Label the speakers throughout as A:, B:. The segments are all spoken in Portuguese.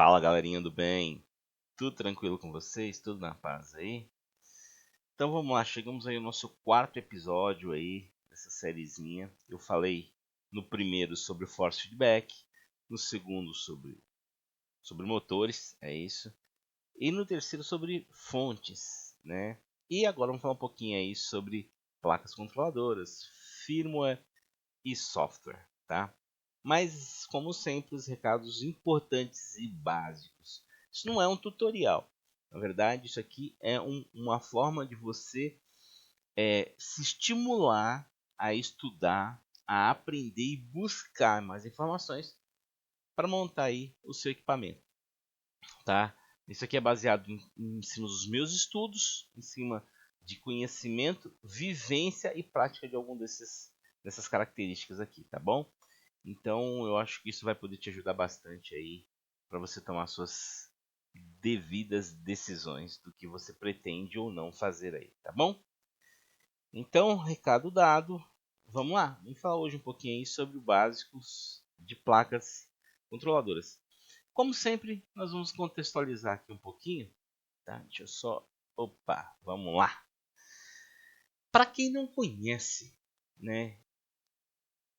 A: Fala, galerinha do bem, tudo tranquilo com vocês? Tudo na paz aí? Então vamos lá, chegamos aí ao nosso quarto episódio aí dessa sériezinha. Eu falei no primeiro sobre o force feedback, no segundo sobre motores, é isso, e no terceiro sobre fontes, né? E agora vamos falar um pouquinho aí sobre placas controladoras, firmware e software, tá? Mas, como sempre, os recados importantes e básicos. Isso não é um tutorial. Na verdade, isso aqui é uma forma de você se estimular a estudar, a aprender e buscar mais informações para montar aí o seu equipamento, tá? Isso aqui é baseado em cima dos meus estudos, em cima de conhecimento, vivência e prática de algum dessas características aqui, tá bom? Então eu acho que isso vai poder te ajudar bastante aí para você tomar suas devidas decisões do que você pretende ou não fazer aí, tá bom? Então, recado dado, vamos lá. Vamos falar hoje um pouquinho aí sobre o básicos de placas controladoras. Como sempre, nós vamos contextualizar aqui um pouquinho, tá? Deixa eu só, opa, vamos lá. Para quem não conhece, né?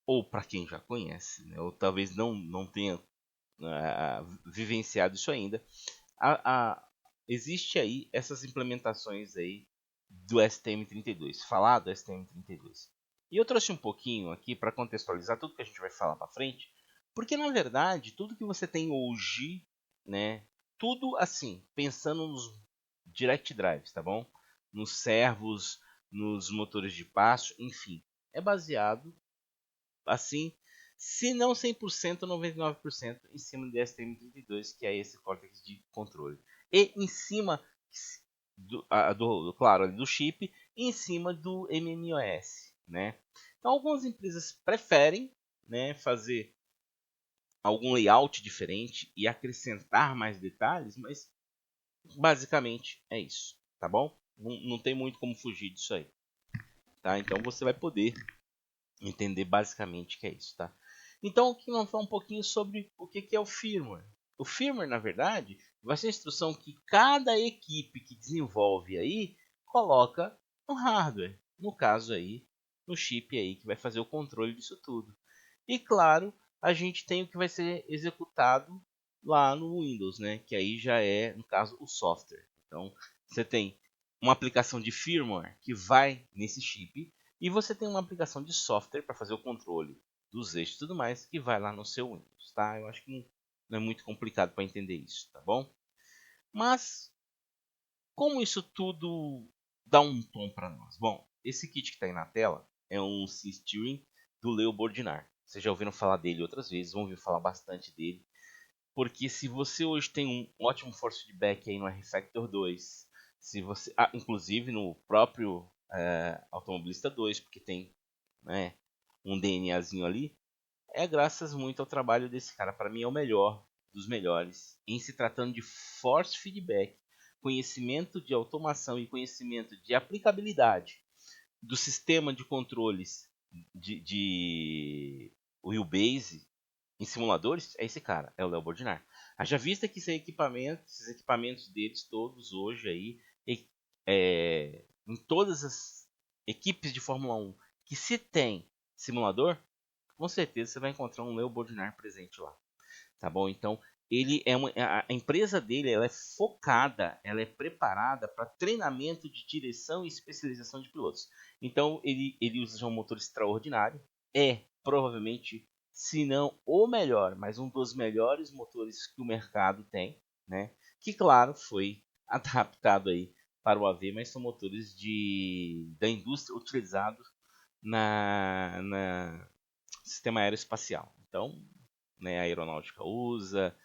A: Ou para quem já conhece, né? Ou talvez não tenha vivenciado isso ainda. Existe aí essas implementações aí do STM32, falar do STM32. E eu trouxe um pouquinho aqui para contextualizar tudo que a gente vai falar para frente, porque na verdade tudo que você tem hoje, né, tudo assim, pensando nos direct drives, tá bom? Nos servos, nos motores de passo, enfim, é baseado assim, se não 100%, 99% em cima do STM32, que é esse córtex de controle. E em cima claro, do chip, e em cima do MMOS, né? Então, algumas empresas preferem, né, fazer algum layout diferente e acrescentar mais detalhes, mas basicamente é isso, tá bom? Não tem muito como fugir disso aí, tá? Então você vai poder entender basicamente que é isso, tá? Então, aqui vamos falar um pouquinho sobre o que é o firmware. O firmware, na verdade, vai ser a instrução que cada equipe que desenvolve aí coloca no hardware. No caso aí, no chip aí que vai fazer o controle disso tudo. E claro, a gente tem o que vai ser executado lá no Windows, né? Que aí já é, no caso, o software. Então, você tem uma aplicação de firmware que vai nesse chip e você tem uma aplicação de software para fazer o controle dos eixos e tudo mais que vai lá no seu Windows, tá? Eu acho que não é muito complicado para entender isso, tá bom? Mas como isso tudo dá um tom para nós? Bom, esse kit que está aí na tela é um C-Steering do Leo Bordinar. Vocês já ouviram falar dele outras vezes, vão ouvir falar bastante dele. Porque se você hoje tem um ótimo force feedback aí no R-Factor 2, se você, inclusive no próprio Automobilista 2, porque tem, né, um DNAzinho ali, é graças muito ao trabalho desse cara. Para mim é o melhor dos melhores em se tratando de force feedback, conhecimento de automação e conhecimento de aplicabilidade do sistema de controles de wheelbase em simuladores. É esse cara, é o Léo Bordinar. Haja vista que esses equipamentos deles todos hoje aí, em todas as equipes de Fórmula 1 que se tem simulador, com certeza você vai encontrar um Léo Bordinar presente lá, tá bom? Então ele é a empresa dele, ela é focada, ela é preparada para treinamento de direção e especialização de pilotos. Então ele usa um motor extraordinário, é provavelmente, se não o melhor, mas um dos melhores motores que o mercado tem, né? Que claro foi adaptado aí para o AV, mas são motores da indústria utilizados na sistema aeroespacial. Então, né, a aeronáutica usa,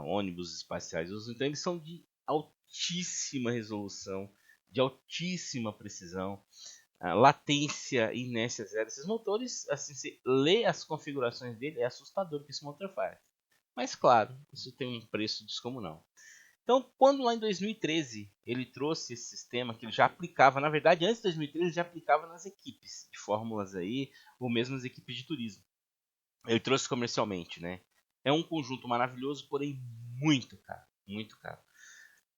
A: ônibus espaciais usam. Então, eles são de altíssima resolução, de altíssima precisão, latência e inércia zero. Esses motores, assim, você lê as configurações dele, é assustador o que esse motor faz. Mas, claro, isso tem um preço descomunal. Então, quando lá em 2013 ele trouxe esse sistema que ele já aplicava, na verdade, antes de 2013 ele já aplicava nas equipes de fórmulas aí, ou mesmo nas equipes de turismo. Ele trouxe comercialmente, né? É um conjunto maravilhoso, porém muito caro, muito caro.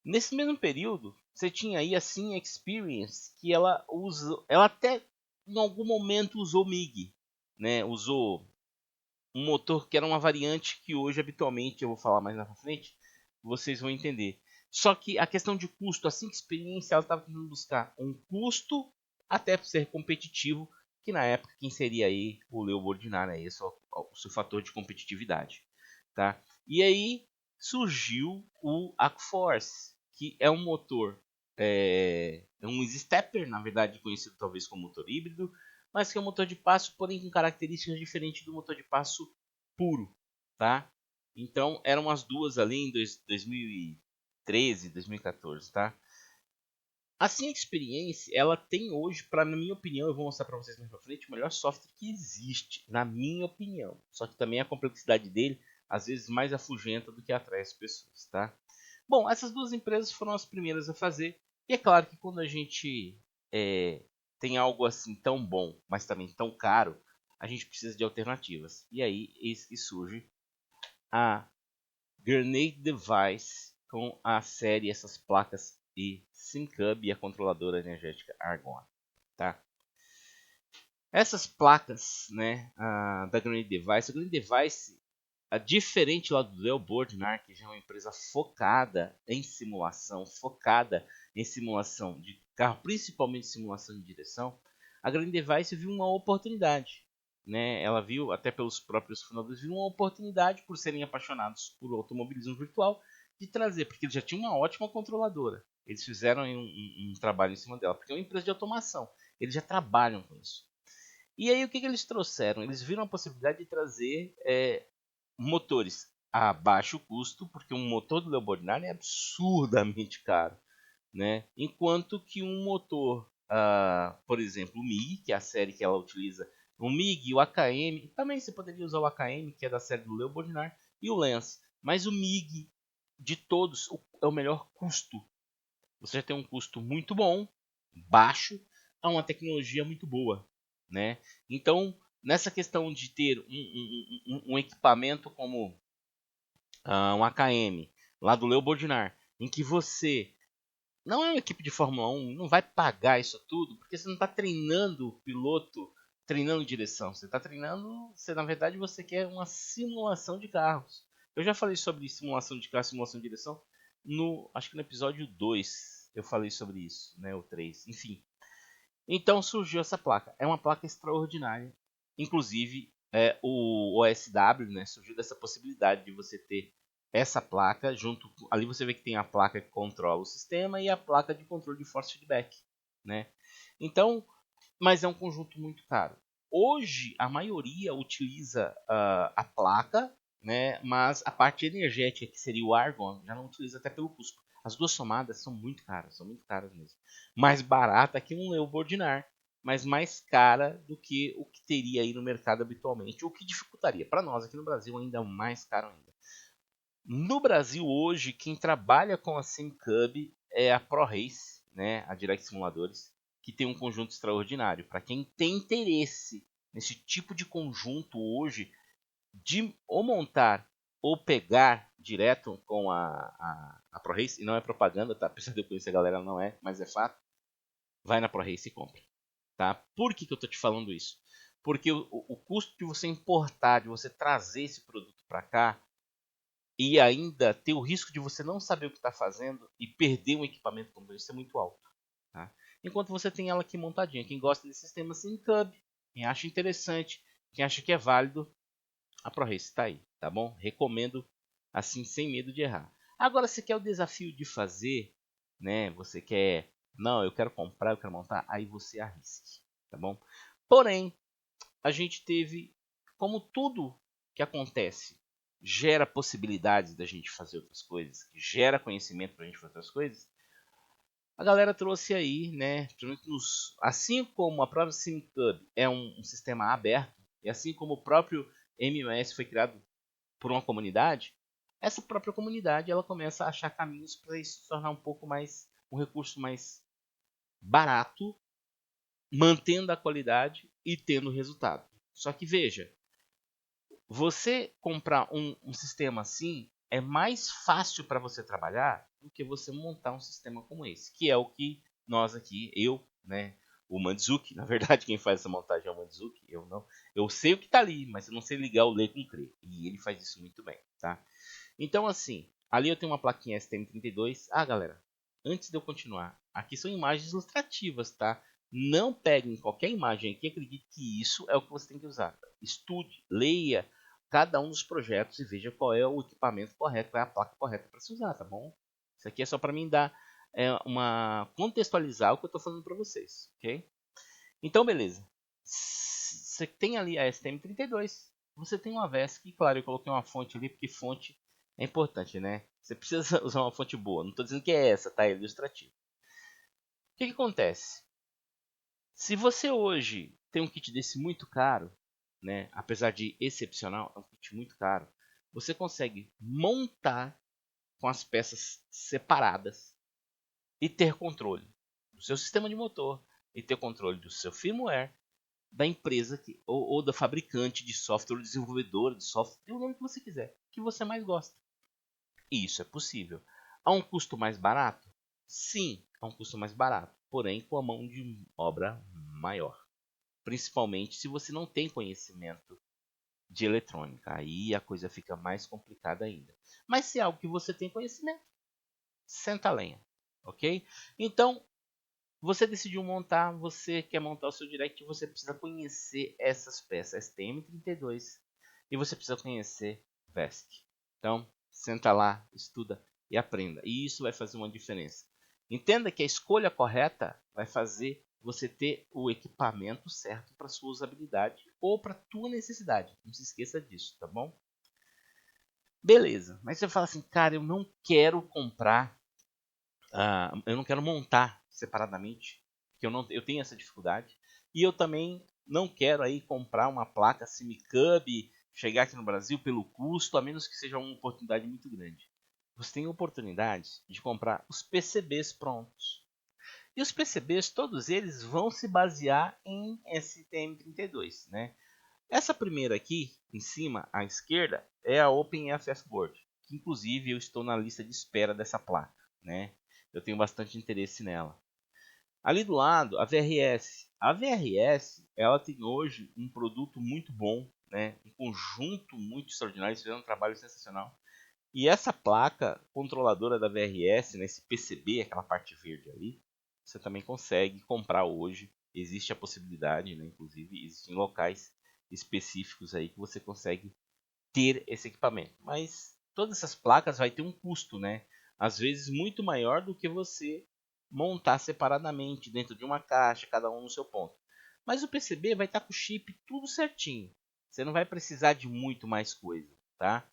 A: Nesse mesmo período, você tinha aí a Sim Experience, que ela até em algum momento usou MIG, né? Usou um motor que era uma variante que hoje habitualmente, eu vou falar mais na frente, vocês vão entender. Só que a questão de custo, a Sim Experience, ela estava tentando buscar um custo até ser competitivo, que na época quem seria aí o Leopoldinari, né? Esse é o seu fator de competitividade, tá? E aí surgiu o Aquaforce, que é um motor, um stepper, na verdade conhecido talvez como motor híbrido, mas que é um motor de passo, porém com características diferentes do motor de passo puro, tá? Então eram as duas ali em 2013, 2014, tá? Assim, a Experience, ela tem hoje, na minha opinião, eu vou mostrar para vocês mais pra frente, o melhor software que existe, na minha opinião. Só que também a complexidade dele, às vezes, mais afugenta do que atrai as pessoas, tá? Bom, essas duas empresas foram as primeiras a fazer. E é claro que quando a gente tem algo assim tão bom, mas também tão caro, a gente precisa de alternativas. E aí, eis que surge a Grenade Device com a série, essas placas e SimCub e a controladora energética Argon, tá? Essas placas, né, da Grenade Device, a Grenade Device, diferente lá do Leopoldinari, que já é uma empresa focada em simulação de carro, principalmente simulação de direção, a Grenade Device viu uma oportunidade, né? Ela viu, até pelos próprios fundadores, viu uma oportunidade por serem apaixonados por automobilismo virtual de trazer, porque eles já tinham uma ótima controladora. Eles fizeram um trabalho em cima dela, porque é uma empresa de automação. Eles já trabalham com isso. E aí o que eles trouxeram? Eles viram a possibilidade de trazer motores a baixo custo, porque um motor do Leopoldinari é absurdamente caro, né? Enquanto que um motor, por exemplo, o MiG, que é a série que ela utiliza, o MiG, o AKM, também você poderia usar o AKM, que é da série do Leopoldinari, e o Lance. Mas o MiG, de todos, é o melhor custo. Você já tem um custo muito bom, baixo, a uma tecnologia muito boa, né? Então, nessa questão de ter um equipamento como um AKM, lá do Leopoldinari, em que você não é uma equipe de Fórmula 1, não vai pagar isso tudo, porque você não está treinando o piloto, treinando direção. Você está treinando, na verdade, você quer uma simulação de carros. Eu já falei sobre simulação de carro, simulação de direção, acho que no episódio 2 eu falei sobre isso, né, o 3, enfim. Então surgiu essa placa. É uma placa extraordinária. Inclusive, o OSW, né, surgiu dessa possibilidade de você ter essa placa junto. Ali você vê que tem a placa que controla o sistema e a placa de controle de force feedback, né? Então, mas é um conjunto muito caro. Hoje a maioria utiliza a placa, né? Mas a parte energética, que seria o Argon, já não utiliza até pelo custo. As duas somadas são muito caras mesmo. Mais barata que um Leopoldinari, mas mais cara do que o que teria aí no mercado habitualmente, o que dificultaria para nós aqui no Brasil ainda mais caro ainda. No Brasil hoje, quem trabalha com a SimCub é a ProRace, né, a Direct Simuladores, que tem um conjunto extraordinário. Para quem tem interesse nesse tipo de conjunto hoje, de ou montar ou pegar direto com a ProRace, e não é propaganda, tá? Apesar de eu conhecer a galera, não é, mas é fato, vai na ProRace e compra. Tá? Por que eu estou te falando isso? Porque o custo de você importar, de você trazer esse produto para cá, e ainda ter o risco de você não saber o que está fazendo e perder um equipamento como esse é muito alto. Tá? Enquanto você tem ela aqui montadinha. Quem gosta desse sistema SimCub, quem acha interessante, quem acha que é válido, a ProRace está aí, tá bom? Recomendo assim, sem medo de errar. Agora, você quer o desafio de fazer, né? Você quer, não, eu quero comprar, eu quero montar, aí você arrisque, tá bom? Porém, a gente teve, como tudo que acontece gera possibilidades da gente fazer outras coisas, gera conhecimento para a gente fazer outras coisas, a galera trouxe aí, né, assim como a própria SimCub é um sistema aberto, e assim como o próprio MOS foi criado por uma comunidade, essa própria comunidade ela começa a achar caminhos para isso se tornar um pouco mais, um recurso mais barato, mantendo a qualidade e tendo resultado. Só que veja, você comprar um sistema assim é mais fácil para você trabalhar do que você montar um sistema como esse, que é o que nós aqui, eu, né, o Mandzuki, na verdade quem faz essa montagem é o Mandzuki, eu não. Eu sei o que está ali, mas eu não sei ligar o ler com crer, e ele faz isso muito bem, tá? Então assim, ali eu tenho uma plaquinha STM32. Ah, galera, antes de eu continuar, aqui são imagens ilustrativas, tá? Não peguem qualquer imagem aqui e acredite que isso é o que você tem que usar. Estude, leia cada um dos projetos e veja qual é o equipamento correto, qual é a placa correta para se usar, tá bom? Isso aqui é só para mim dar uma contextualizar o que eu estou falando para vocês, ok? Então, beleza. Você tem ali a STM32, você tem uma VESC, claro, eu coloquei uma fonte ali porque fonte é importante, né? Você precisa usar uma fonte boa. Não estou dizendo que é essa, tá? É ilustrativo. O que acontece? Se você hoje tem um kit desse muito caro, né, apesar de excepcional, é um kit muito caro, você consegue montar com as peças separadas e ter controle do seu sistema de motor e ter controle do seu firmware, da empresa ou da fabricante de software, desenvolvedora de software, dê o nome que você quiser, que você mais gosta. E isso é possível. A um custo mais barato? Sim, a um custo mais barato, porém com a mão de obra maior. Principalmente se você não tem conhecimento de eletrônica. Aí a coisa fica mais complicada ainda. Mas se é algo que você tem conhecimento, senta a lenha, ok? Então, você decidiu montar, você quer montar o seu Direct, você precisa conhecer essas peças STM32 e você precisa conhecer VESC. Então, senta lá, estuda e aprenda. E isso vai fazer uma diferença. Entenda que a escolha correta vai fazer você ter o equipamento certo para sua usabilidade ou para tua necessidade. Não se esqueça disso, tá bom? Beleza, mas você fala assim, cara, eu não quero comprar, eu não quero montar separadamente, porque eu tenho essa dificuldade. E eu também não quero aí comprar uma placa SimiCub, chegar aqui no Brasil pelo custo, a menos que seja uma oportunidade muito grande. Você tem a oportunidade de comprar os PCBs prontos. E os PCBs, todos eles vão se basear em STM32, né? Essa primeira aqui, em cima, à esquerda, é a OpenFF Board, que inclusive eu estou na lista de espera dessa placa, né? Eu tenho bastante interesse nela. Ali do lado, a VRS. A VRS, ela tem hoje um produto muito bom, né? Um conjunto muito extraordinário, eles fizeram um trabalho sensacional. E essa placa controladora da VRS, nesse PCB, aquela parte verde ali, você também consegue comprar hoje. Existe a possibilidade, né? Inclusive, existem locais específicos aí que você consegue ter esse equipamento. Mas todas essas placas vai ter um custo, né? Às vezes muito maior do que você montar separadamente dentro de uma caixa, cada um no seu ponto. Mas o PCB vai estar com o chip tudo certinho. Você não vai precisar de muito mais coisa, tá?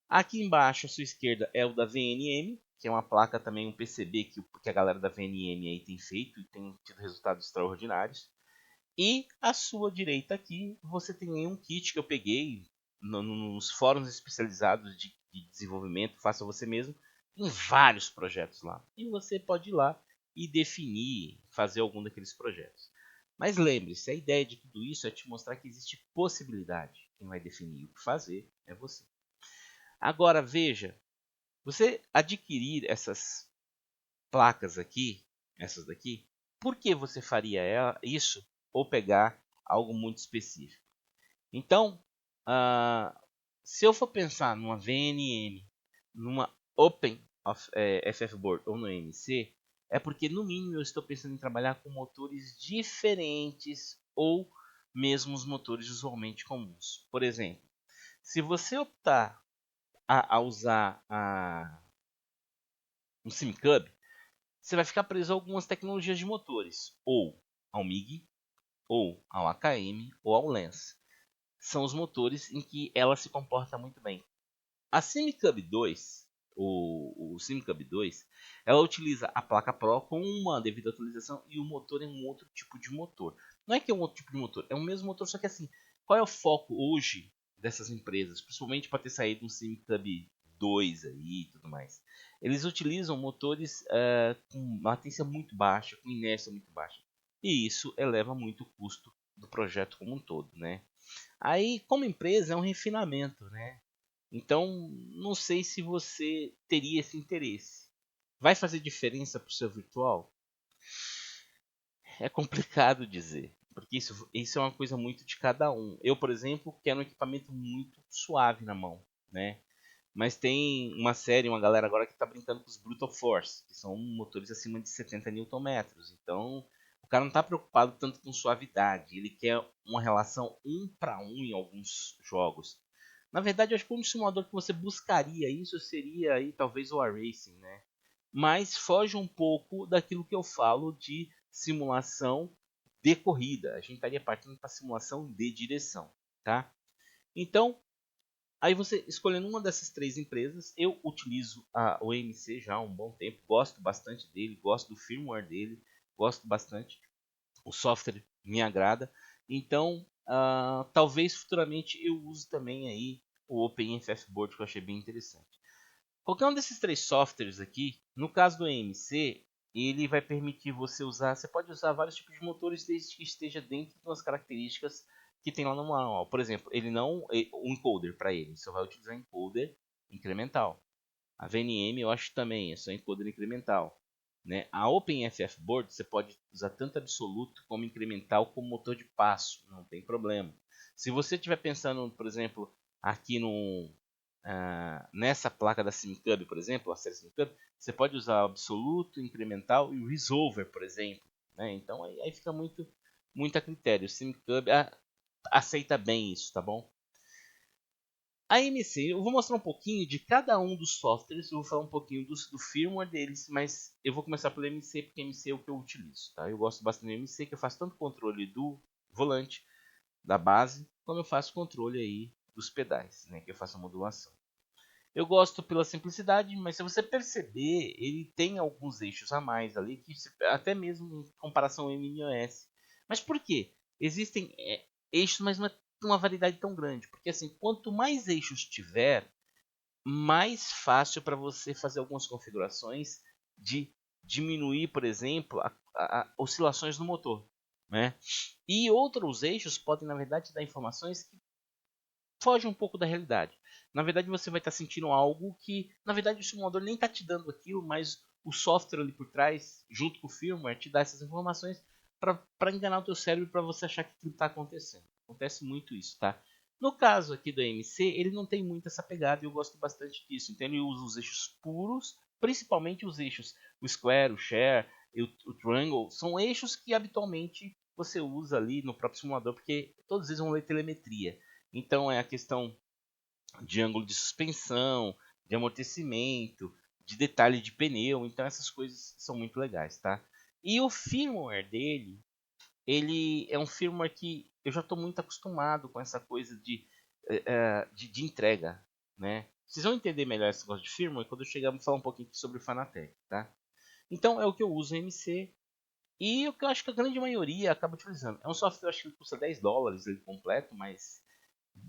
A: Aqui embaixo, à sua esquerda, é o da VNM, que é uma placa também, um PCB que a galera da VNM aí tem feito e tem tido resultados extraordinários. E à sua direita aqui, você tem um kit que eu peguei nos fóruns especializados de desenvolvimento, faça você mesmo, em vários projetos lá. E você pode ir lá e definir, fazer algum daqueles projetos. Mas lembre-se, a ideia de tudo isso é te mostrar que existe possibilidade. Quem vai definir o que fazer é você. Agora veja, você adquirir essas placas aqui, essas daqui, por que você faria isso ou pegar algo muito específico? Então, se eu for pensar numa VNM, numa Open FF Board ou no MC, é porque no mínimo eu estou pensando em trabalhar com motores diferentes ou mesmo os motores usualmente comuns. Por exemplo, se você optar a usar um SimCub, você vai ficar preso a algumas tecnologias de motores, ou ao MiG, ou ao AKM, ou ao Lens. São os motores em que ela se comporta muito bem. A SimCub 2, o SimCub 2, ela utiliza a placa Pro com uma devida atualização e o motor é um outro tipo de motor. Não é que é um outro tipo de motor, é o mesmo motor, só que assim, qual é o foco hoje dessas empresas, principalmente para ter saído um SimCub 2 aí e tudo mais? Eles utilizam motores com latência muito baixa, com inércia muito baixa. E isso eleva muito o custo do projeto como um todo, né? Aí, como empresa, é um refinamento, né? Então, não sei se você teria esse interesse. Vai fazer diferença para o seu virtual? É complicado dizer, porque isso é uma coisa muito de cada um. Eu, por exemplo, quero um equipamento muito suave na mão, né? Mas tem uma galera agora que está brincando com os Brutal Force, que são motores acima de 70 Nm. Então, o cara não está preocupado tanto com suavidade, ele quer uma relação 1 para 1 em alguns jogos. Na verdade, eu acho que o único simulador que você buscaria isso seria aí talvez o iRacing, né? Mas foge um pouco daquilo que eu falo de simulação de corrida. A gente estaria partindo para simulação de direção, tá? Então, aí você escolhendo uma dessas 3 empresas, eu utilizo o EMC já há um bom tempo, gosto bastante dele, gosto do firmware dele, gosto bastante, o software me agrada. Então, talvez futuramente eu use também aí o OpenFF Board, que eu achei bem interessante. Qualquer um desses 3 softwares aqui, no caso do EMC, ele vai permitir você pode usar vários tipos de motores desde que esteja dentro das características que tem lá no manual. Por exemplo, ele não, o encoder para ele, só vai utilizar encoder incremental. A VNM eu acho também, é só encoder incremental. Né? A OpenFF Board você pode usar tanto absoluto como incremental como motor de passo, não tem problema. Se você estiver pensando, por exemplo, aqui nessa placa da SimCub, por exemplo, a série SimCub, você pode usar o absoluto, incremental e o resolver, por exemplo. Né? Então aí fica muito a critério. O SimCub aceita bem isso, tá bom? A MC, eu vou mostrar um pouquinho de cada um dos softwares, eu vou falar um pouquinho do firmware deles, mas eu vou começar pelo MC, porque MC é o que eu utilizo. Tá? Eu gosto bastante do MC, que eu faço tanto controle do volante, da base, como eu faço controle aí dos pedais, né, que eu faço a modulação. Eu gosto pela simplicidade, mas se você perceber, ele tem alguns eixos a mais ali, que até mesmo em comparação ao MMOS. Mas por quê? Existem eixos, mas não é uma variedade tão grande. Porque assim, quanto mais eixos tiver, mais fácil para você fazer algumas configurações de diminuir, por exemplo, oscilações no motor. Né? E outros eixos podem, na verdade, dar informações que foge um pouco da realidade. Na verdade, você vai estar sentindo algo que, na verdade, o simulador nem está te dando aquilo, mas o software ali por trás, junto com o firmware, te dá essas informações para enganar o teu cérebro para você achar que aquilo está acontecendo. Acontece muito isso, tá? No caso aqui do AMC, ele não tem muito essa pegada e eu gosto bastante disso. Então ele usa os eixos puros, principalmente os eixos, o square, o share, o triangle, são eixos que habitualmente você usa ali no próprio simulador, porque todos eles vão ler telemetria. Então é a questão de ângulo de suspensão, de amortecimento, de detalhe de pneu. Então essas coisas são muito legais, tá? E o firmware dele, ele é um firmware que eu já estou muito acostumado com essa coisa de entrega, né? Vocês vão entender melhor esse negócio de firmware quando eu chegar a falar um pouquinho sobre o Fanatec, tá? Então é o que eu uso no MC e o que eu acho que a grande maioria acaba utilizando. É um software, eu acho que ele custa $10 ele completo, mas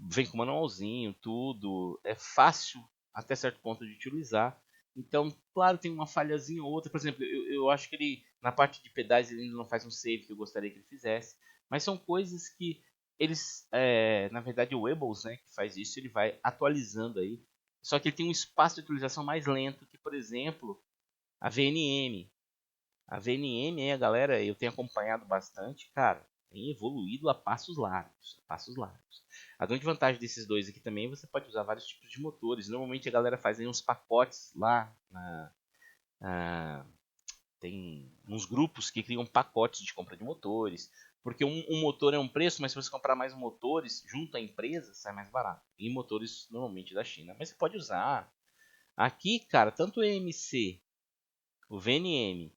A: vem com manualzinho, tudo. É fácil até certo ponto de utilizar. Então, claro, tem uma falhazinha ou outra. Por exemplo, eu acho que ele, na parte de pedais, ele ainda não faz um save que eu gostaria que ele fizesse. Mas são coisas que eles, na verdade, o Webbles, né, que faz isso, ele vai atualizando aí. Só que ele tem um espaço de atualização mais lento que, por exemplo, a VNM. A VNM, a galera, eu tenho acompanhado bastante, cara, tem evoluído a passos largos, a passos largos. A grande vantagem desses dois aqui também, você pode usar vários tipos de motores. Normalmente a galera faz aí uns pacotes lá, tem uns grupos que criam pacotes de compra de motores, porque um motor é um preço, mas se você comprar mais motores junto à empresa, sai mais barato. E motores normalmente da China, mas você pode usar. Aqui, cara, tanto o EMC, o VNM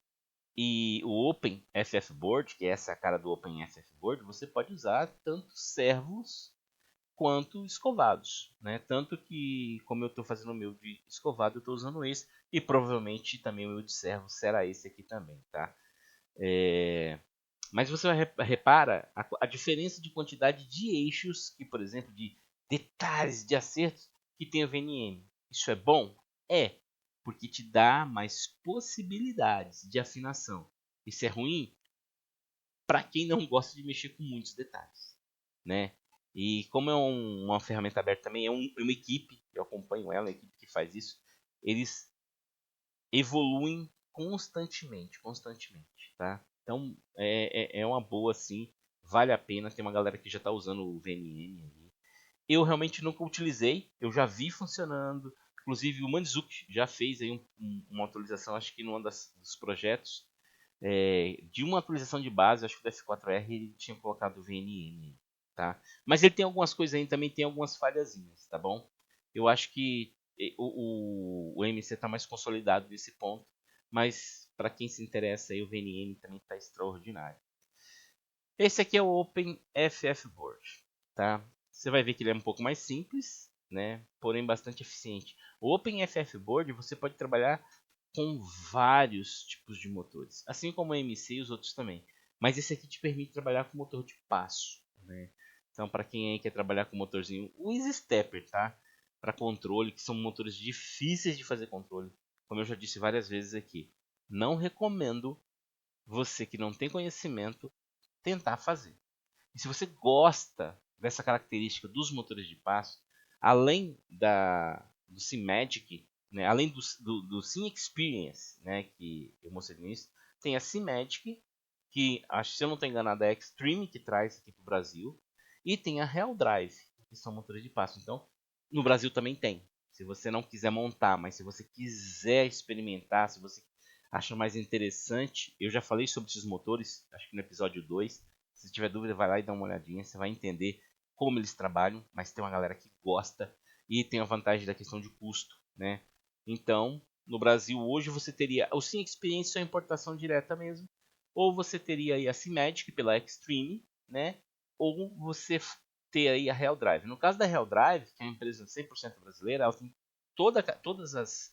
A: e o OpenFF Board, que é essa cara do OpenFF Board, você pode usar tanto servos quanto escovados, né? Tanto que, como eu estou fazendo o meu de escovado, eu estou usando esse e provavelmente também o meu de servo será esse aqui também, tá? Mas você repara a diferença de quantidade de eixos que, por exemplo, de detalhes de acertos que tem o VNM. Isso é bom? É, porque te dá mais possibilidades de afinação. Isso é ruim? para quem não gosta de mexer com muitos detalhes, né? E como é uma ferramenta aberta também, é uma equipe, eu acompanho ela, a equipe que faz isso, eles evoluem constantemente, tá? Então é uma boa sim, vale a pena. Tem uma galera que já está usando o VNM aí. Eu realmente nunca utilizei, eu já vi funcionando. Inclusive o Manzuki já fez aí uma atualização, acho que num dos projetos de uma atualização de base, acho que do F4R ele tinha colocado o VNM, tá? Mas ele tem algumas coisas aí, também tem algumas falhazinhas, tá bom? Eu acho que o MC está mais consolidado nesse ponto, mas para quem se interessa aí, o VNM também está extraordinário. Esse aqui é o OpenFF Board, tá? Você vai ver que ele é um pouco mais simples, né? Porém bastante eficiente. O OpenFF Board você pode trabalhar com vários tipos de motores, assim como o MC e os outros também. Mas esse aqui te permite trabalhar com motor de passo, né? Então, para quem aí quer trabalhar com motorzinho, o Easy Stepper, tá? Para controle, que são motores difíceis de fazer controle, como eu já disse várias vezes aqui. Não recomendo você que não tem conhecimento tentar fazer. E se você gosta dessa característica dos motores de passo, além do SimMagic, né, além do Sim Experience, né, que eu mostrei no início, tem a SimMagic, que acho, se eu não estou enganado é a Extreme que traz aqui para o Brasil, e tem a Real Drive, que são motores de passo. Então, no Brasil também tem. Se você não quiser montar, mas se você quiser experimentar, se você acha mais interessante, eu já falei sobre esses motores, acho que no episódio 2. Se tiver dúvida, vai lá e dá uma olhadinha, você vai entender como eles trabalham, mas tem uma galera que gosta e tem a vantagem da questão de custo, né? Então, no Brasil hoje você teria o Sim Experience, sua importação direta mesmo, ou você teria aí a SimMagic pela Extreme, né? Ou você ter aí a Real Drive. No caso da Real Drive, que é uma empresa 100% brasileira, ela tem todas as,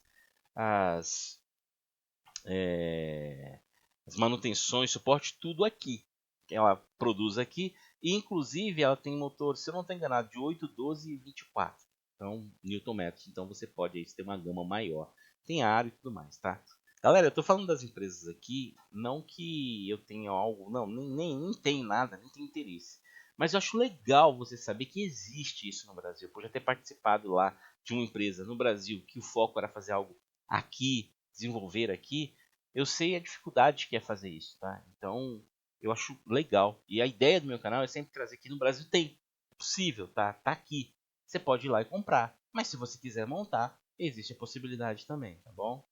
A: as manutenções, suporte, tudo aqui. Ela produz aqui. E inclusive ela tem motor, se eu não estou enganado, de 8, 12 e 24. Então, Nm. Então você pode aí ter uma gama maior. Tem aro e tudo mais, tá? Galera, eu estou falando das empresas aqui, não que eu tenha algo, não, nem tem nada, nem tem interesse. Mas eu acho legal você saber que existe isso no Brasil. Por já ter participado lá de uma empresa no Brasil que o foco era fazer algo aqui, desenvolver aqui. Eu sei a dificuldade que é fazer isso, tá? Então, eu acho legal. E a ideia do meu canal é sempre trazer aqui no Brasil tem. É possível, tá? Tá aqui. Você pode ir lá e comprar. Mas se você quiser montar, existe a possibilidade também, tá bom?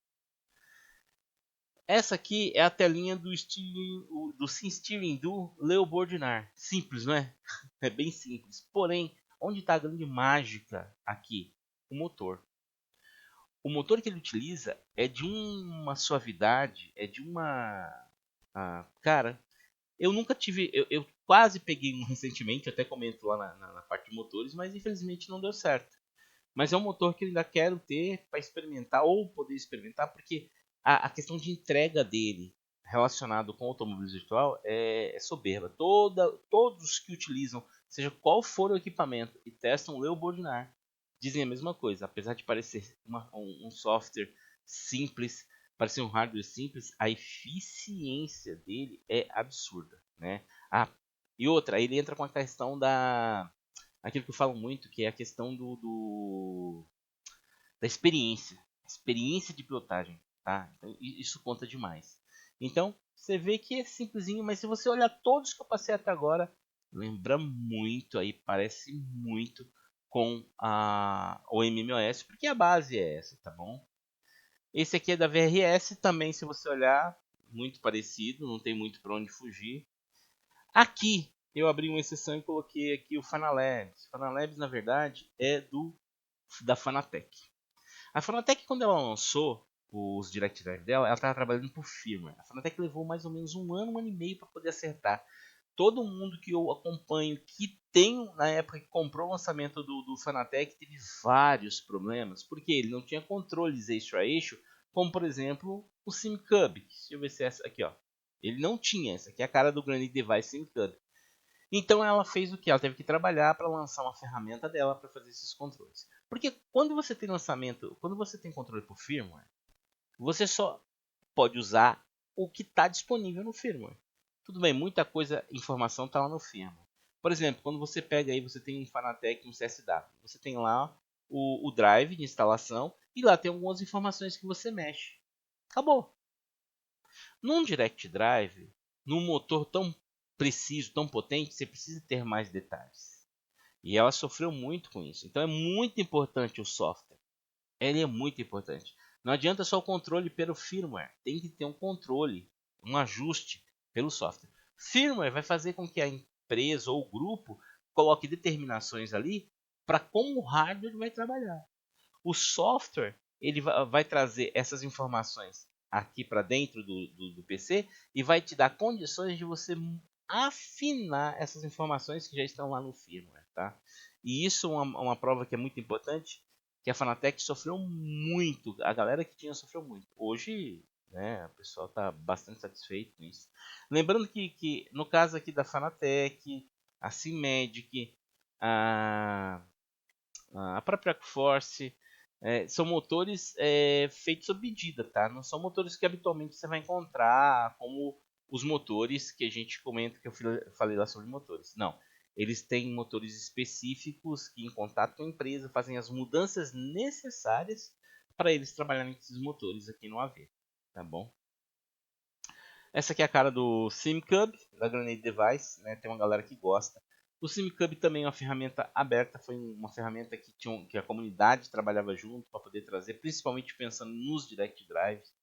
A: Essa aqui é a telinha do Sim Steering do Leo Bordinar. Simples, não é? É bem simples. Porém, onde está a grande mágica aqui? O motor. O motor que ele utiliza é de uma suavidade, é de uma... cara, eu nunca tive... Eu quase peguei um recentemente, eu até comento lá na parte de motores, mas infelizmente não deu certo. Mas é um motor que eu ainda quero ter para experimentar, ou poder experimentar, porque a questão de entrega dele relacionado com o automobilismo virtual é soberba. Todos que utilizam, seja qual for o equipamento, e testam o Leo Bordinar, dizem a mesma coisa. Apesar de parecer um software simples, parecer um hardware simples, a eficiência dele é absurda, né? E outra, ele entra com a questão aquilo que eu falo muito, que é a questão da experiência de pilotagem, tá? Então, isso conta demais. Então, você vê que é simplesinho, mas se você olhar todos que eu passei até agora, lembra muito aí, parece muito com o MMOS, porque a base é essa, tá bom? Esse aqui é da VRS também, se você olhar, muito parecido, não tem muito para onde fugir. Aqui eu abri uma exceção e coloquei aqui o Fanalabs. O Fanalabs, na verdade, é da Fanatec. A Fanatec, quando ela lançou os Direct Drive dela, ela estava trabalhando por firmware. A Fanatec levou mais ou menos um ano e meio para poder acertar. Todo mundo que eu acompanho que tem, na época que comprou o lançamento do Fanatec, teve vários problemas, porque ele não tinha controles extra-eixo, como por exemplo o SimCub. Deixa eu ver se é essa aqui, ó. Ele não tinha, essa aqui é a cara do Granite Device SimCub. Então ela fez o que? Ela teve que trabalhar para lançar uma ferramenta dela para fazer esses controles. Porque quando você tem lançamento, quando você tem controle por firmware, você só pode usar o que está disponível no firmware. Tudo bem, muita coisa, informação está lá no firmware. Por exemplo, quando você pega aí, você tem um Fanatec, um CSW, você tem lá o drive de instalação e lá tem algumas informações que você mexe. Acabou. Num Direct Drive, num motor tão preciso, tão potente, você precisa ter mais detalhes. E ela sofreu muito com isso. Então é muito importante o software. Ele é muito importante. Não adianta só o controle pelo firmware. Tem que ter um controle, um ajuste pelo software. Firmware vai fazer com que a empresa ou o grupo coloque determinações ali para como o hardware vai trabalhar. O software ele vai trazer essas informações aqui para dentro do PC e vai te dar condições de você afinar essas informações que já estão lá no firmware, tá? E isso é uma prova que é muito importante, que a Fanatec sofreu muito, a galera que tinha sofreu muito. Hoje, né, o pessoal está bastante satisfeito com isso. Lembrando que no caso aqui da Fanatec, a Simedic, a própria Aquaforce, são motores feitos sob medida, tá? Não são motores que habitualmente você vai encontrar como os motores que a gente comenta, que eu falei lá sobre motores. Não, eles têm motores específicos que em contato com a empresa fazem as mudanças necessárias para eles trabalharem com esses motores aqui no AV, tá bom? Essa aqui é a cara do SimCub, da Granade Device, né? Tem uma galera que gosta. O SimCub também é uma ferramenta aberta, foi uma ferramenta que a comunidade trabalhava junto para poder trazer, principalmente pensando nos Direct Drives.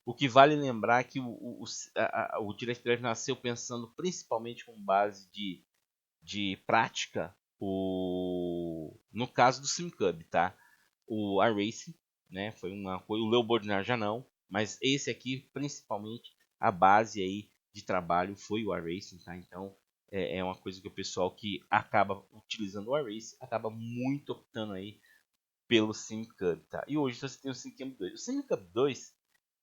A: O que vale lembrar é que o Direct Drive nasceu pensando principalmente com base de prática, no caso do SimCub, tá? O iRacing, né? Foi o Leobold já não, mas esse aqui principalmente a base aí de trabalho foi o iRacing, tá? Então é uma coisa que o pessoal que acaba utilizando o iRacing acaba muito optando aí pelo SimCub, tá? E hoje você tem o SimCub 2. O SimCub 2,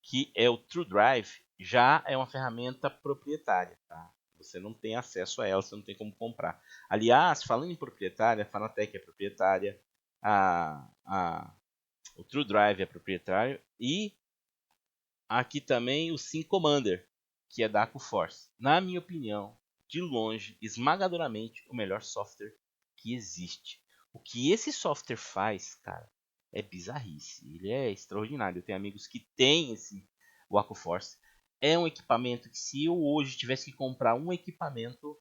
A: que é o True Drive, já é uma ferramenta proprietária, tá? Você não tem acesso a ela, você não tem como comprar. Aliás, falando em proprietária, a Fanatec é proprietária, o True Drive é proprietário e aqui também o Sim Commander, que é da Aquaforce. Na minha opinião, de longe, esmagadoramente, o melhor software que existe. O que esse software faz, cara, é bizarrice. Ele é extraordinário. Eu tenho amigos que têm o Aquaforce. É um equipamento que, se eu hoje tivesse que comprar um equipamento,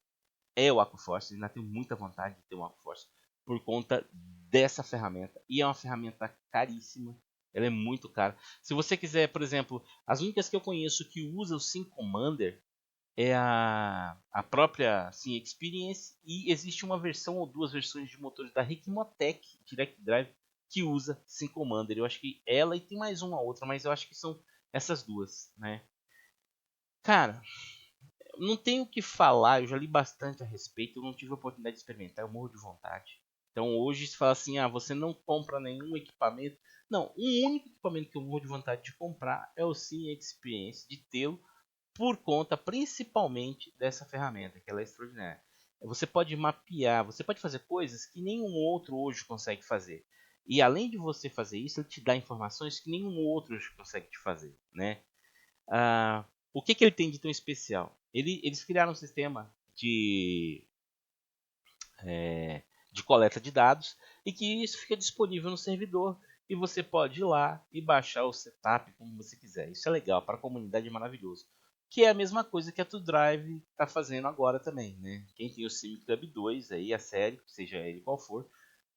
A: é o Aquaforce. Eu ainda tenho muita vontade de ter um Aquaforce por conta dessa ferramenta. E é uma ferramenta caríssima. Ela é muito cara. Se você quiser, por exemplo, as únicas que eu conheço que usa o Sim Commander é a própria Sim Experience, e existe uma versão ou duas versões de motores da Hikmotec Direct Drive que usa Sim Commander. Eu acho que ela e tem mais uma outra, mas eu acho que são essas duas, né? Cara, não tenho o que falar, eu já li bastante a respeito, eu não tive a oportunidade de experimentar, eu morro de vontade. Então hoje se fala assim, você não compra nenhum equipamento. Não, um único equipamento que eu morro de vontade de comprar é o Sim Experience, de tê-lo por conta principalmente dessa ferramenta, que ela é extraordinária. Você pode mapear, você pode fazer coisas que nenhum outro hoje consegue fazer. E além de você fazer isso, ele te dá informações que nenhum outro hoje consegue te fazer, né? O que ele tem de tão especial? Eles criaram um sistema de coleta de dados e que isso fica disponível no servidor e você pode ir lá e baixar o setup como você quiser. Isso é legal, para a comunidade é maravilhoso. Que é a mesma coisa que a TrueDrive está fazendo agora também, né? Quem tem o SimCub 2 aí, a série, seja ele qual for,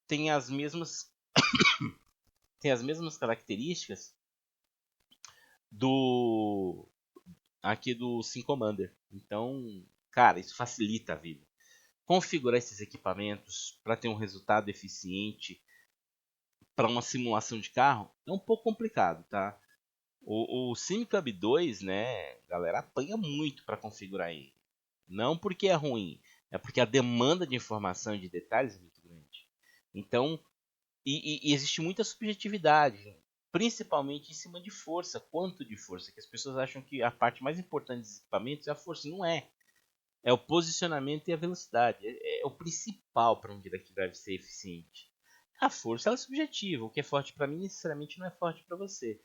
A: tem as mesmas características do aqui do Sim Commander. Então, cara, isso facilita a vida. Configurar esses equipamentos para ter um resultado eficiente para uma simulação de carro é um pouco complicado, tá? O SimCub 2, né, galera, apanha muito para configurar ele. Não porque é ruim, é porque a demanda de informação e de detalhes é muito grande. Então, e existe muita subjetividade, principalmente em cima de força, quanto de força, que as pessoas acham que a parte mais importante dos equipamentos é a força, não é. É o posicionamento e a velocidade. É o principal para um Direct Drive ser eficiente. A força ela é subjetiva. O que é forte para mim necessariamente não é forte para você.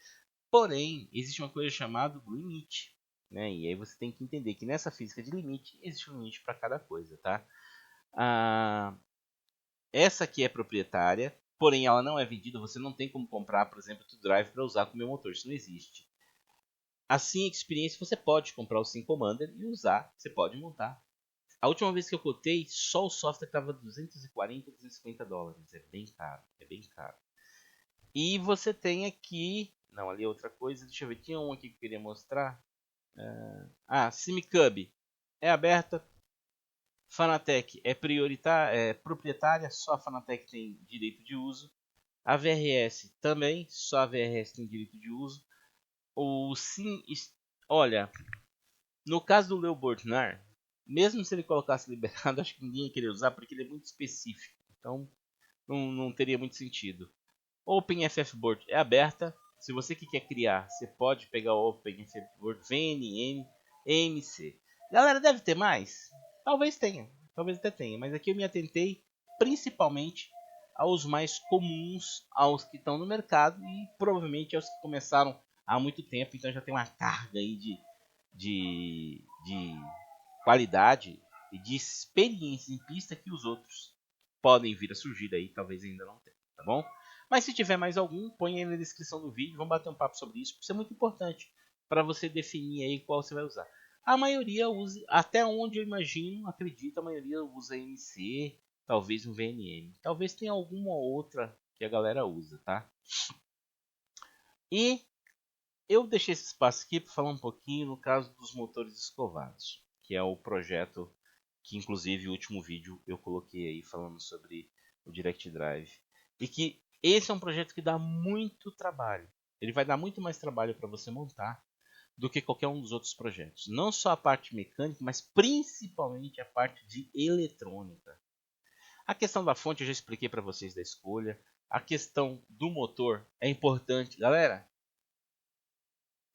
A: Porém, existe uma coisa chamada limite. né? E aí você tem que entender que nessa física de limite existe um limite para cada coisa, tá? Essa aqui é proprietária, porém ela não é vendida. Você não tem como comprar, por exemplo, o drive para usar com o meu motor. Isso não existe. Assim, experiência, você pode comprar o Sim Commander e usar. Você pode montar. A última vez que eu cotei, só o software estava 240, 250 dólares. É bem caro, é bem caro. E você tem aqui... Não, ali é outra coisa. Deixa eu ver, tinha um aqui que eu queria mostrar. SimCub é aberta. Fanatec é proprietária, só a Fanatec tem direito de uso. A VRS também, só a VRS tem direito de uso. O Sim, olha, no caso do Leo Bortnar, mesmo se ele colocasse liberado, acho que ninguém ia querer usar porque ele é muito específico. Então não teria muito sentido. OpenFFboard é aberta. Se você que quer criar, você pode pegar o OpenFFboard, VNM, MC. Galera, deve ter mais? Talvez tenha, talvez até tenha. Mas aqui eu me atentei principalmente aos mais comuns, aos que estão no mercado e provavelmente aos que começaram há muito tempo. Então já tem uma carga aí de qualidade e de experiência em pista que os outros podem vir a surgir aí, talvez ainda não tenha, tá bom? Mas se tiver mais algum, põe aí na descrição do vídeo, vamos bater um papo sobre isso, porque isso é muito importante para você definir aí qual você vai usar. A maioria usa, até onde eu imagino, acredito, a maioria usa MC, talvez um VNM. Talvez tenha alguma outra que a galera usa, tá? E eu deixei esse espaço aqui para falar um pouquinho no caso dos motores escovados, que é o projeto que inclusive o último vídeo eu coloquei aí falando sobre o Direct Drive. E que esse é um projeto que dá muito trabalho. Ele vai dar muito mais trabalho para você montar do que qualquer um dos outros projetos. Não só a parte mecânica, mas principalmente a parte de eletrônica. A questão da fonte eu já expliquei para vocês da escolha. A questão do motor é importante. Galera,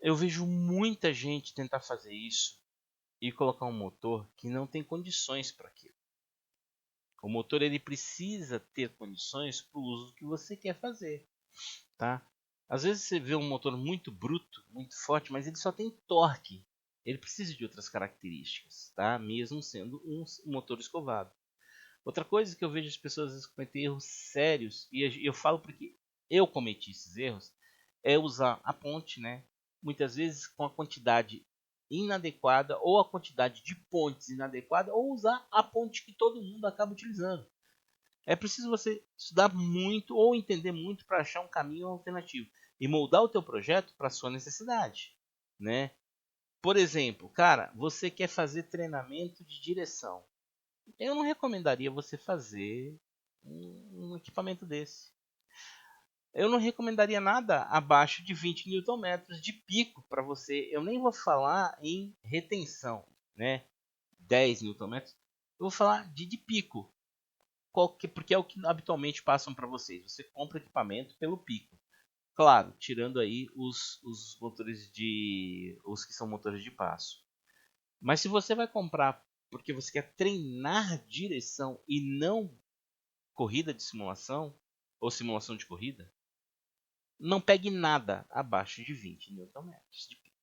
A: eu vejo muita gente tentar fazer isso e colocar um motor que não tem condições para aquilo. O motor ele precisa ter condições para o uso que você quer fazer, tá? Às vezes você vê um motor muito bruto, muito forte, mas ele só tem torque. Ele precisa de outras características, tá? Mesmo sendo um motor escovado. Outra coisa que eu vejo as pessoas às vezes cometerem erros sérios, e eu falo porque eu cometi esses erros, é usar a ponte, né? Muitas vezes com a quantidade inadequada ou a quantidade de pontes inadequada, ou usar a ponte que todo mundo acaba utilizando. É preciso você estudar muito ou entender muito para achar um caminho alternativo e moldar o teu projeto para a sua necessidade, né? Por exemplo, cara, você quer fazer treinamento de direção. Eu não recomendaria você fazer um equipamento desse. Eu não recomendaria nada abaixo de 20 Nm de pico para você. Eu nem vou falar em retenção, né? 10 Nm. Eu vou falar de pico. Porque é o que habitualmente passam para vocês. Você compra equipamento pelo pico. Claro, tirando aí os motores os que são motores de passo. Mas se você vai comprar porque você quer treinar direção e não corrida de simulação ou simulação de corrida, não pegue nada abaixo de 20 Nm de pico.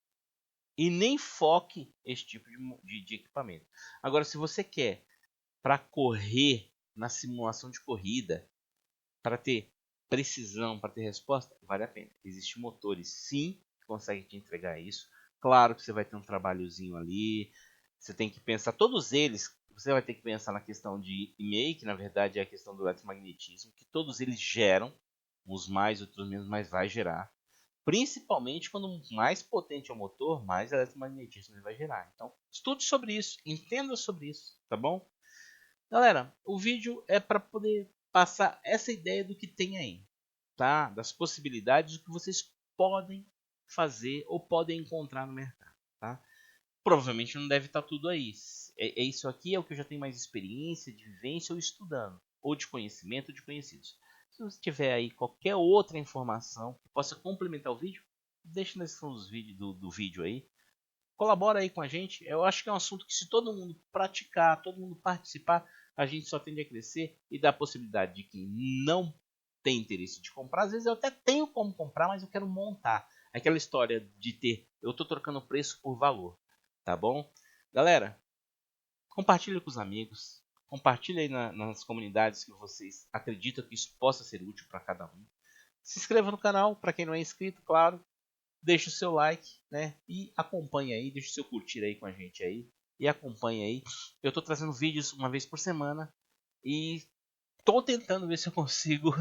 A: E nem foque esse tipo de equipamento. Agora, se você quer para correr na simulação de corrida, para ter precisão, para ter resposta, vale a pena. Existem motores, sim, que conseguem te entregar isso. Claro que você vai ter um trabalhozinho ali. Você tem que pensar, todos eles, você vai ter que pensar na questão de EMA, que na verdade é a questão do eletromagnetismo, que todos eles geram, uns mais, outros menos, mas vai gerar. Principalmente quando mais potente é o motor, mais eletromagnetismo ele vai gerar. Então, estude sobre isso, entenda sobre isso, tá bom? Galera, o vídeo é para poder passar essa ideia do que tem aí, tá? Das possibilidades do que vocês podem fazer ou podem encontrar no mercado, tá? Provavelmente não deve estar tudo aí. Isso aqui é o que eu já tenho mais experiência, de vivência ou estudando, ou de conhecimento ou de conhecidos. Se você tiver aí qualquer outra informação que possa complementar o vídeo, deixa na descrição do vídeo aí. Colabora aí com a gente. Eu acho que é um assunto que se todo mundo praticar, todo mundo participar, a gente só tende a crescer e dá a possibilidade de quem não tem interesse de comprar. Às vezes eu até tenho como comprar, mas eu quero montar. Aquela história de ter, eu tô trocando preço por valor, tá bom? Galera, compartilhe com os amigos, compartilhe aí nas comunidades que vocês acreditam que isso possa ser útil para cada um. Se inscreva no canal, para quem não é inscrito, claro. Deixe o seu like, né? E acompanhe aí, deixe o seu curtir aí com a gente aí. E acompanhe aí. Eu estou trazendo vídeos uma vez por semana. E estou tentando ver se eu consigo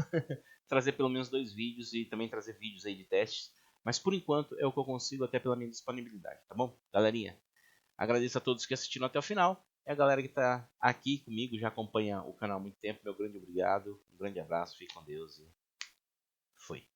A: trazer pelo menos 2 vídeos e também trazer vídeos aí de testes. Mas por enquanto é o que eu consigo até pela minha disponibilidade, tá bom? Galerinha, agradeço a todos que assistiram até o final. E a galera que está aqui comigo, já acompanha o canal há muito tempo, meu grande obrigado. Um grande abraço, fique com Deus e fui.